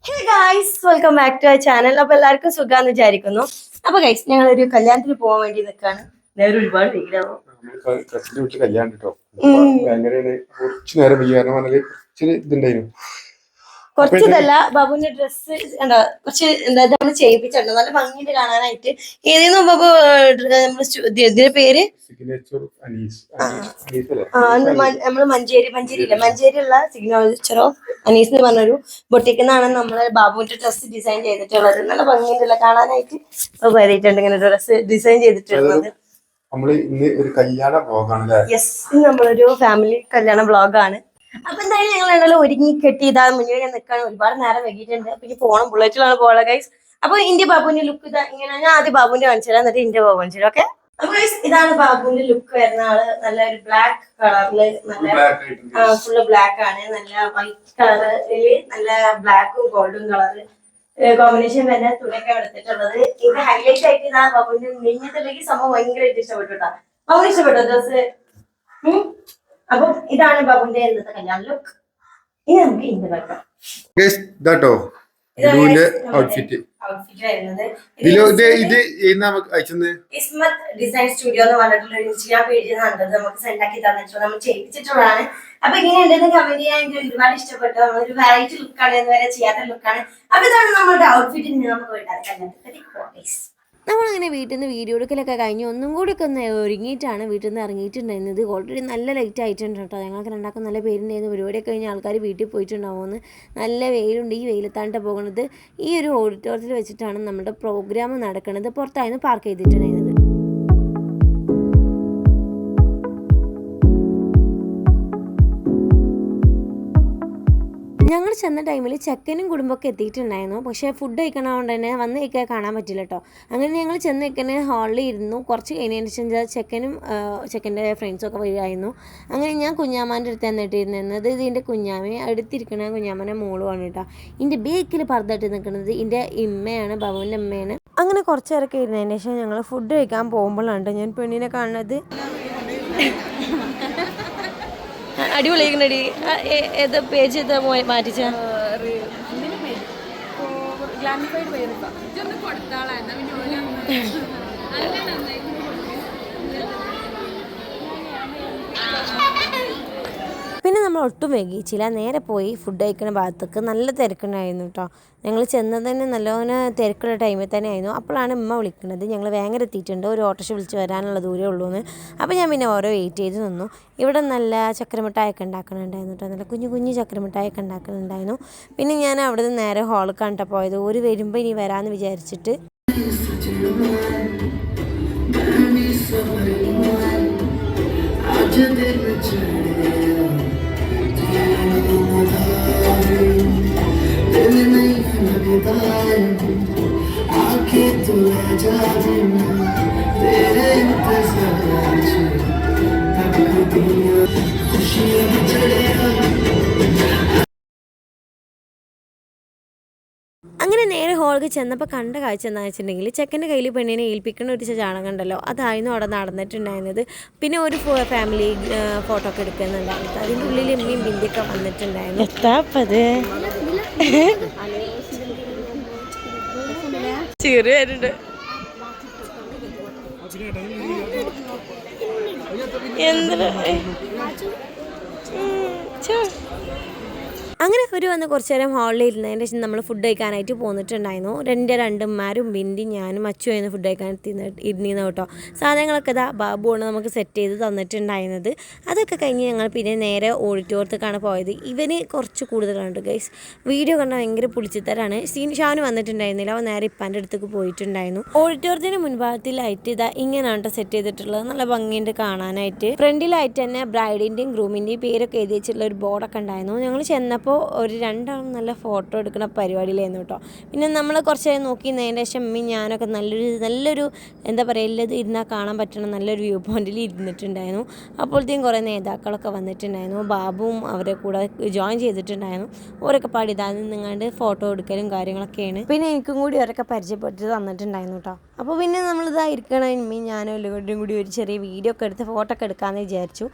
Hey guys, welcome back to our channel. അപ്പൊ എല്ലാവർക്കും സുഖാന്ന് വിചാരിക്കുന്നു. അപ്പൊ ഗൈസ്, ഞങ്ങളൊരു കല്യാണത്തിന് പോകാൻ വേണ്ടി നിൽക്കാണ്. നേരെ ഒരുപാട് വീടാവും കല്യാണം കേട്ടോ. കുറച്ചു നേരം ഇതുണ്ടായിരുന്നു. കുറച്ചിതല്ല, ബാബുവിന്റെ ഡ്രസ്സ് എന്താ കുറച്ച് എന്താ നമ്മൾ ചെയ്യിപ്പിച്ചിട്ടുണ്ട്. നല്ല ഭംഗിയിട്ട് കാണാനായിട്ട്. ഏതെന്ന് ബാബു ഇതിന്റെ പേര് നമ്മള് മഞ്ചേരിയുള്ള സിഗ്നേച്ചറോ അനീസ് എന്ന് പറഞ്ഞൊരു ബൊട്ടിക്കുന്നാണ് നമ്മള് ബാബുവിന്റെ ഡ്രസ്സ് ഡിസൈൻ ചെയ്തിട്ടുള്ളത്. നല്ല ഭംഗിയുണ്ടല്ലോ കാണാനായിട്ട്. കയറിയിട്ടുണ്ട് ഇങ്ങനെ ഡ്രസ്സ് ഡിസൈൻ ചെയ്തിട്ടുള്ളത്. യെസ്, നമ്മളൊരു ഫാമിലി കല്യാണ വ്ളോഗാണ്. അപ്പൊ എന്തായാലും ഞങ്ങൾ എന്തായാലും ഒരുങ്ങി കെട്ടി ഇതാ മുന്നിൽ നിൽക്കാൻ ഒരുപാട് നേരം വൈകിട്ടുണ്ട്. അപ്പൊ ഈ പോണം, ബുള്ളറ്റിലാണ് പോളെ ഗൈസ്. അപ്പൊ ഇന്ത്യ ബാബുവിന്റെ ലുക്ക് ഇതാ ഇങ്ങനെ. ഞാൻ ആദ്യം ബാബുവിന്റെ കാണിച്ചു തരാം, എന്നിട്ട് ഇന്ത്യ ബാബു കാണിച്ചു തരാം. ഓക്കെ, അപ്പൊ ഗൈസ് ഇതാണ് ബാബുവിന്റെ ലുക്ക് വരുന്ന ആള്. നല്ല ഒരു ബ്ലാക്ക് കളറില്, നല്ല ഫുള്ള് ബ്ലാക്ക് ആണ്. നല്ല വൈറ്റ് കളറില് നല്ല ബ്ലാക്കും ഗോൾഡും കളറ് കോമ്പിനേഷൻ തന്നെ തുണിയൊക്കെ എടുത്തിട്ടുള്ളത്. ഇത് ഹൈലൈറ്റ് ആയിട്ട് ഇതാ ബാബുവിന്റെ നെഞ്ഞത്തിലേക്ക് സംഭവം ഭയങ്കരമായിട്ട് ഇഷ്ടപ്പെട്ടുട്ടാ. ബാബുവിന് ഇഷ്ടപ്പെട്ടോ ഡ്രസ്? അപ്പൊ ഇതാണ് ബാബുവിന്റെ ഇന്നത്തെ കല്യാണ ലുക്ക്. ഇനി നമുക്ക് ഇന്ന് വെക്കാം ഔട്ട്ഫിറ്റ് വരുന്നത്. ഇസ്മത്ത് ഡിസൈൻ സ്റ്റുഡിയോ എന്ന് പറഞ്ഞിട്ടുള്ള ഒരു ഇൻസ്റ്റാഗ്രാം പേജിൽ കണ്ടത് നമുക്ക് സെൻഡ് ആക്കി തന്നിട്ടുള്ളത്, നമ്മൾ ചെയ്യിപ്പിച്ചിട്ടുള്ളതാണ്. അപ്പൊ ഇങ്ങനെ ഉണ്ടെന്ന് കമന്റ് ചെയ്യാൻ എനിക്ക് ഒരുപാട് ഇഷ്ടപ്പെട്ടു. നമ്മളൊരു വെറൈറ്റി ലുക്കാണ്, എന്ന് വരെ ചെയ്യാത്ത ലുക്കാണ്. അപ്പൊ ഇതാണ് നമ്മുടെ ഔട്ട്ഫിറ്റ്. നമുക്ക് വേണ്ടത് കല്യാണത്തിന്. നമ്മളങ്ങനെ വീട്ടിൽ നിന്ന് വീഡിയോ എടുക്കലൊക്കെ കഴിഞ്ഞ് ഒന്നും കൂടിയൊക്കെ ഒന്ന് ഒരുങ്ങിയിട്ടാണ് വീട്ടിൽ നിന്ന് ഇറങ്ങിയിട്ടുണ്ടായിരുന്നത്. ഓൾറെഡി നല്ല ലൈറ്റ് ആയിട്ടുണ്ട് കേട്ടോ. ഞങ്ങൾക്ക് രണ്ടാക്കും നല്ല പേരുണ്ടായിരുന്നു. പരിപാടിയൊക്കെ കഴിഞ്ഞ് ആൾക്കാർ വീട്ടിൽ പോയിട്ടുണ്ടാവുമെന്ന്. നല്ല വെയിലുണ്ട്. ഈ വെയിലത്താണ്ട് പോകുന്നത്. ഈ ഒരു ഓഡിറ്റോറിയത്തിൽ വെച്ചിട്ടാണ് നമ്മുടെ പ്രോഗ്രാം നടക്കുന്നത്. പുറത്തായിരുന്നു പാർക്ക് ചെയ്തിട്ടുണ്ടായിരുന്നത്. ഞങ്ങൾ ചെന്ന ടൈമിൽ ചെക്കനും കുടുംബമൊക്കെ എത്തിയിട്ടുണ്ടായിരുന്നു. പക്ഷേ ഫുഡ് കഴിക്കണതുകൊണ്ട് തന്നെ വന്ന് കഴിക്കാൻ കാണാൻ പറ്റില്ല കേട്ടോ. അങ്ങനെ ഞങ്ങൾ ചെന്ന് കഴിക്കുന്ന ഹാളിൽ ഇരുന്നു. കുറച്ച് കഴിഞ്ഞതിന് ശേഷം ചെക്കനും ചെക്കൻ്റെ ഫ്രണ്ട്സൊക്കെ വരുമായിരുന്നു. അങ്ങനെ ഞാൻ കുഞ്ഞാമാൻ്റെ അടുത്ത് തന്നിട്ടിരുന്നത്. ഇതിൻ്റെ കുഞ്ഞാമയെ അടുത്തിരിക്കണ കുഞ്ഞാമ്മൻ്റെ മോളുമാണ് കേട്ടോ. ഇതിൻ്റെ ബേക്കിൽ പറന്നിട്ട് നിൽക്കുന്നത് ഇതിൻ്റെ ഇമ്മയാണ്, ബാബുവിൻ്റെ അമ്മയാണ്. അങ്ങനെ കുറച്ച് നേരമൊക്കെ ഇരുന്നതിന് ശേഷം ഞങ്ങൾ ഫുഡ് കഴിക്കാൻ പോകുമ്പോഴാണ് ഞാൻ പെണ്ണിനെ കാണുന്നത്. അടിപൊളിയാക്കണടി. ഏത് പേജ് മാറ്റിച്ച പിന്നെ നമ്മൾ ഒട്ടും വൈകിച്ചില്ല. നേരെ പോയി ഫുഡ് കഴിക്കുന്ന ഭാഗത്തേക്ക്. നല്ല തിരക്കുണ്ടായിരുന്നു കേട്ടോ. ഞങ്ങൾ ചെന്നത് തന്നെ നല്ലോണം തിരക്കുള്ള ടൈമിൽ തന്നെ ആയിരുന്നു. അപ്പോഴാണ് ഉമ്മ വിളിക്കുന്നത്, ഞങ്ങൾ വേഗം എത്തിയിട്ടുണ്ട്, ഒരു ഓട്ടോറിക്ഷ വിളിച്ച് വരാനുള്ള ദൂരമേ ഉള്ളൂ എന്ന്. അപ്പോൾ ഞാൻ പിന്നെ ഓരോ വെയിറ്റ് ചെയ്ത് നിന്നു. ഇവിടെ നല്ല ചക്രമിഠായൊക്കെ ഉണ്ടാക്കുന്നുണ്ടായിരുന്നു കേട്ടോ. നല്ല കുഞ്ഞു കുഞ്ഞു ചക്രമിഠായൊക്കെ ഉണ്ടാക്കുന്നുണ്ടായിരുന്നു. പിന്നെ ഞാൻ അവിടെ നിന്ന് നേരെ ഹാളിൽ കണ്ടിട്ട് പോയത്. ഒരു വരുമ്പോൾ ഇനി വരാമെന്ന് വിചാരിച്ചിട്ട്. അങ്ങനെ നേരെ ഹോളിൽ ചെന്നപ്പോൾ കണ്ട കാഴ്ച എന്താണെന്ന് വെച്ചിട്ടുണ്ടെങ്കിൽ ചെക്കൻ്റെ കയ്യിൽ പെണ്ണിനെ ഏൽപ്പിക്കുന്ന ഒരു ചാണകം ഉണ്ടല്ലോ, അതായിരുന്നു അവിടെ നടന്നിട്ടുണ്ടായിരുന്നത്. പിന്നെ ഒരു ഫാമിലി ഫോട്ടോ ഒക്കെ എടുക്കുന്നുണ്ടായിരുന്നു. അതിൻ്റെ ഉള്ളിൽ എമ്മയും ബിന്ദിയൊക്കെ വന്നിട്ടുണ്ടായിരുന്നു. അങ്ങനെ ഒരു വന്ന് കുറച്ച് നേരം ഹാളിൽ ഇരുന്നതിൻ്റെ ശേഷം നമ്മൾ ഫുഡ് കഴിക്കാനായിട്ട് പോന്നിട്ടുണ്ടായിരുന്നു. രണ്ടുമാരും ബിന്ദി ഞാനും അച്ചുമായിരുന്നു ഫുഡ് കഴിക്കാൻ ഇരുന്നിരുന്നു കേട്ടോ. സാധനങ്ങളൊക്കെ ഇതാ ബാബുവാണ് നമുക്ക് സെറ്റ് ചെയ്ത് തന്നിട്ടുണ്ടായിരുന്നത്. അതൊക്കെ കഴിഞ്ഞ് ഞങ്ങൾ പിന്നെ നേരെ ഓഡിറ്റോറിയത്തേക്കാണ് പോയത്. ഇവന് കുറച്ച് കൂടുതലുണ്ട് ഗൈസ്. വീഡിയോ കണ്ടാൽ ഭയങ്കര പുളിച്ചിത്തരാണ്. ഷാനു വന്നിട്ടുണ്ടായിരുന്നില്ല, അവൻ നേരെ ഇപ്പാൻ്റെ അടുത്തേക്ക് പോയിട്ടുണ്ടായിരുന്നു. ഓഡിറ്റോറിയത്തിന് മുൻഭാഗത്തിലായിട്ട് ഇതാ ഇങ്ങനെയാണ് സെറ്റ് ചെയ്തിട്ടുള്ളത്. നല്ല ഭംഗിയുണ്ട് കാണാനായിട്ട്. ഫ്രണ്ടിലായിട്ട് തന്നെ ബ്രൈഡിൻ്റെയും ഗ്രൂമിൻ്റെയും പേരൊക്കെ എഴുതി വെച്ചിട്ടുള്ള ഒരു ബോർഡൊക്കെ ഉണ്ടായിരുന്നു. ഞങ്ങൾ ചെന്നപ്പോൾ ഒരു രണ്ടാളും നല്ല ഫോട്ടോ എടുക്കുന്ന പരിപാടിയിലായിരുന്നു കേട്ടോ. പിന്നെ നമ്മൾ കുറച്ച് നോക്കി നേരെ ശേഷം ഞാനൊക്കെ നല്ലൊരു എന്താ പറയുക, എല്ലാം ഇരുന്നാൽ കാണാൻ പറ്റണം നല്ലൊരു വ്യൂ പോയിന്റിൽ ഇരുന്നിട്ടുണ്ടായിരുന്നു. അപ്പോഴത്തേക്കും കുറേ നേതാക്കളൊക്കെ വന്നിട്ടുണ്ടായിരുന്നു. ബാബുവും അവരെ കൂടെ ജോയിൻ ചെയ്തിട്ടുണ്ടായിരുന്നു. ഓരൊക്കെ പാടി ഇതാ നിങ്ങളുടെ ഫോട്ടോ എടുക്കലും കാര്യങ്ങളൊക്കെയാണ്. പിന്നെ എനിക്കും കൂടി അവരൊക്കെ പരിചയപ്പെട്ട് തന്നിട്ടുണ്ടായിരുന്നു കേട്ടോ. അപ്പോൾ പിന്നെ നമ്മളിതാ ഇരിക്കണം ഇമ്മയും ഞാനും എല്ലാവരും കൂടി ഒരു ചെറിയ വീഡിയോ ഒക്കെ എടുത്ത് ഫോട്ടോ ഒക്കെ എടുക്കാമെന്ന് വിചാരിച്ചു.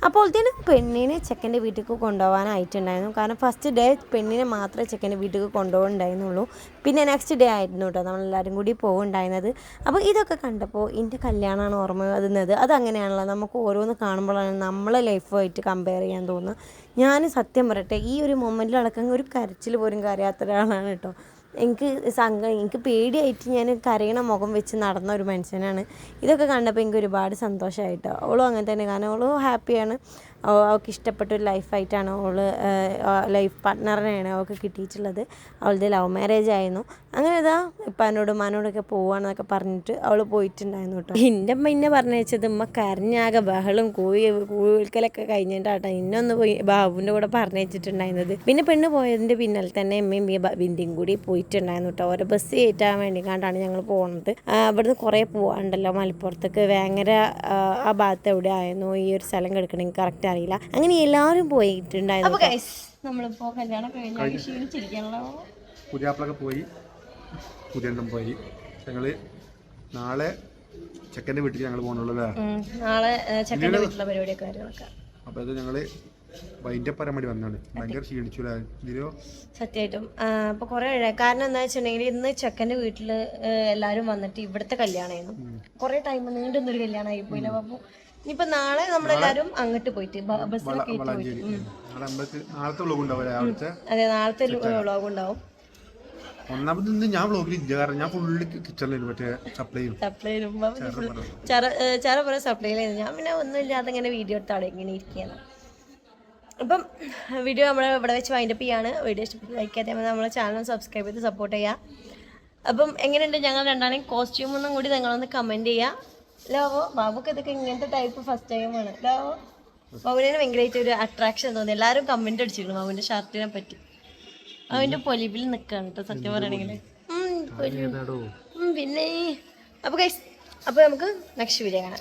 അപ്പോഴത്തേനും പെണ്ണിനെ ചെക്കൻ്റെ വീട്ടിലേക്ക് കൊണ്ടുപോകാനായിട്ടുണ്ടായിരുന്നു. കാരണം ഫസ്റ്റ് ഡേ പെണ്ണിനെ മാത്രമേ ചെക്കൻ്റെ വീട്ടിലേക്ക് കൊണ്ടുപോകുന്നുണ്ടായിരുന്നുള്ളൂ. പിന്നെ നെക്സ്റ്റ് ഡേ ആയിരുന്നു കേട്ടോ നമ്മളെല്ലാവരും കൂടി പോകുന്നുണ്ടായിരുന്നത്. അപ്പോൾ ഇതൊക്കെ കണ്ടപ്പോൾ എൻ്റെ കല്യാണമാണ് ഓർമ്മ വരുന്നത്. അതങ്ങനെയാണല്ലോ, നമുക്ക് ഓരോന്ന് കാണുമ്പോഴാണ് നമ്മളെ ലൈഫുമായിട്ട് കമ്പയർ ചെയ്യാൻ തോന്നുന്നത്. ഞാൻ സത്യം പറയട്ടെ, ഈ ഒരു മൊമെൻറ്റിലടക്കം ഒരു കരച്ചിൽ പോലും കരയാത്ത ഒരാളാണ് കേട്ടോ. എനിക്ക് പേടിയായിട്ട് ഞാൻ കരയണ മുഖം വെച്ച് നടന്ന ഒരു മനുഷ്യനാണ്. ഇതൊക്കെ കണ്ടപ്പോൾ എനിക്ക് ഒരുപാട് സന്തോഷമായിട്ടോ. അവളും അങ്ങനെ തന്നെ, കാരണം അവളും ഹാപ്പിയാണ്. അവൾക്ക് ഇഷ്ടപ്പെട്ട ഒരു ലൈഫായിട്ടാണ് ലൈഫ് പാർട്ട്ണറിനെയാണ് അവൾക്ക് കിട്ടിയിട്ടുള്ളത്. അവളുടെ ലവ് മാരേജ് ആയിരുന്നു. അങ്ങനെ ഇതാ ഇപ്പാനോടും ഉമ്മാനോടൊക്കെ പോവാണെന്നൊക്കെ പറഞ്ഞിട്ട് അവൾ പോയിട്ടുണ്ടായിരുന്നു കേട്ടോ. എൻ്റെ അമ്മ എന്നെ പറഞ്ഞയച്ചത് ഉമ്മ കരഞ്ഞാകെ ബഹളും കോഴിക്കലൊക്കെ കഴിഞ്ഞിട്ടാട്ടോ ഇന്നൊന്ന് പോയി ബാബുവിൻ്റെ കൂടെ പറഞ്ഞയച്ചിട്ടുണ്ടായിരുന്നത്. പിന്നെ പെണ്ണ് പോയതിൻ്റെ പിന്നാലെ തന്നെ അമ്മയും ബിന്ദിയും കൂടി പോയിട്ടുണ്ടായിരുന്നു കേട്ടോ. ഓരോ ബസ് കയറ്റാൻ വേണ്ടി കണ്ടാണ് ഞങ്ങൾ പോകുന്നത്. ഇവിടുന്ന് കുറേ പോകാനുണ്ടല്ലോ മലപ്പുറത്തേക്ക്. വേങ്ങര ആ ഭാഗത്ത് എവിടെ ആയിരുന്നു ഈ ഒരു സ്ഥലം കിടക്കണമെങ്കിൽ കറക്റ്റ് അറിയില്ല. അങ്ങനെ എല്ലാവരും പോയിട്ടുണ്ടായിരുന്നു. നമ്മളിപ്പോൾ കല്യാണം കഴിഞ്ഞാൽ ക്ഷീണിച്ചിരിക്കണല്ലോ. പുതിയാപ്പിളൊക്കെ പോയി, പുതിയെണ്ണം പോയി. ഞങ്ങള് നാളെ ചെക്കൻ്റെ വീട്ടിൽ ഞങ്ങൾ പോകണുള്ളൂ അല്ലേ? നാളെ ചെക്കൻ്റെ വീട്ടിലെ പരിപാടിയൊക്കെ കാര്യങ്ങളൊക്കെ. അപ്പോൾ അത് ഞങ്ങള് വൈൻഡപ്പറമടി വന്നാണ്. ഭയങ്കര ക്ഷീണിച്ചു സത്യമായിട്ടും. അപ്പോൾ കുറേ കാരണം എന്താ വെച്ചിട്ടുണ്ടെങ്കിൽ ഇന്ന് ചെക്കൻ്റെ വീട്ടിൽ എല്ലാവരും വന്നിട്ട് ഇവിടുത്തെ കല്യാണമായിരുന്നു. കുറേ ടൈം നീണ്ടുന്നൊരു കല്യാണമായി പോയില്ല. അപ്പോൾ ഇനിയിപ്പോൾ നാളെ നമ്മളെല്ലാവരും അങ്ങോട്ട് പോയിട്ട് ബസ്സിലൊക്കെ അതെ നാളത്തെ വ്ളോഗ് ഉണ്ടാവും. ഒന്നാമത് ഇന്ന് ഞാൻ വ്ളോഗിൽ ഇല്ല, കാരണം ഞാൻ ഫുള്ള് കിച്ചണിലും മറ്റേ സപ്ലൈയിലും ചറ സപ്ലൈയിലായിരുന്നു. ഞാൻ പിന്നെ ഒന്നുമില്ലാതെ ഇങ്ങനെ വീഡിയോ എടുത്താടെ ഇങ്ങനെ ഇരിക്കുകയാണ്. അപ്പം വീഡിയോ നമ്മൾ ഇവിടെ വെച്ച് വൈൻഡപ്പ് ചെയ്യാണ്. വീഡിയോ ഇഷ്ടപ്പെട്ട് ലൈക്ക് ചെയ്യാതെ നമ്മളെ ചാനൽ സബ്സ്ക്രൈബ് ചെയ്ത് സപ്പോർട്ട് ചെയ്യുക. അപ്പം എങ്ങനെയുണ്ട് ഞങ്ങൾ രണ്ടാണെങ്കിലും കോസ്റ്റ്യൂമൊന്നും കൂടി നിങ്ങളൊന്ന് കമൻറ്റ് ചെയ്യുക. ലാവോ ബാബുക്ക് ഇതൊക്കെ ഇങ്ങനത്തെ ടൈപ്പ് ഫസ്റ്റ് ടൈമാണ്. ലാവോ ബാബുവിനെ ഭയങ്കരമായിട്ട് ഒരു അട്രാക്ഷൻ തോന്നി. എല്ലാവരും കമൻറ്റ് അടിച്ചിരുന്നു ബാബുവിൻ്റെ ഷർട്ടിനെ പറ്റി. അവൻ്റെ പൊലിവിൽ നിൽക്കുകയാണ് കേട്ടോ സത്യം പറയുകയാണെങ്കിൽ. പിന്നെ അപ്പോൾ ഗൈസ്, അപ്പോൾ നമുക്ക് നെക്സ്റ്റ് വീഡിയോ കാണാം.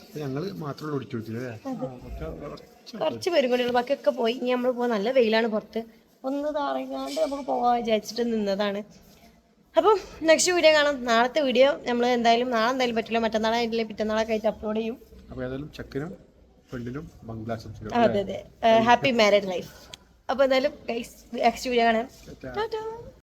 കുറച്ച് പേരും കൂടിയുള്ള ബാക്കിയൊക്കെ പോയി. ഇനി നമ്മൾ പോകാൻ നല്ല വെയിലാണ് പുറത്ത്. ഒന്ന് താറങ്ങാണ്ട് നമുക്ക് പോകാൻ വിചാരിച്ചിട്ട് നിന്നതാണ്. അപ്പം നെക്സ്റ്റ് വീഡിയോ കാണാം. നാളത്തെ വീഡിയോ നമ്മൾ എന്തായാലും നാളെ എന്തായാലും പറ്റില്ല, മറ്റന്നാളായിട്ടില്ലേ പിറ്റന്നാളൊക്കെ ആയിട്ട് അപ്ലോഡ് ചെയ്യും. അതെ അതെ, ഹാപ്പി മാരീഡ് ലൈഫ്. അപ്പോൾ എന്തായാലും ഗൈസ് നെക്സ്റ്റ് വീഡിയോ കാണാം. ടാറ്റാ.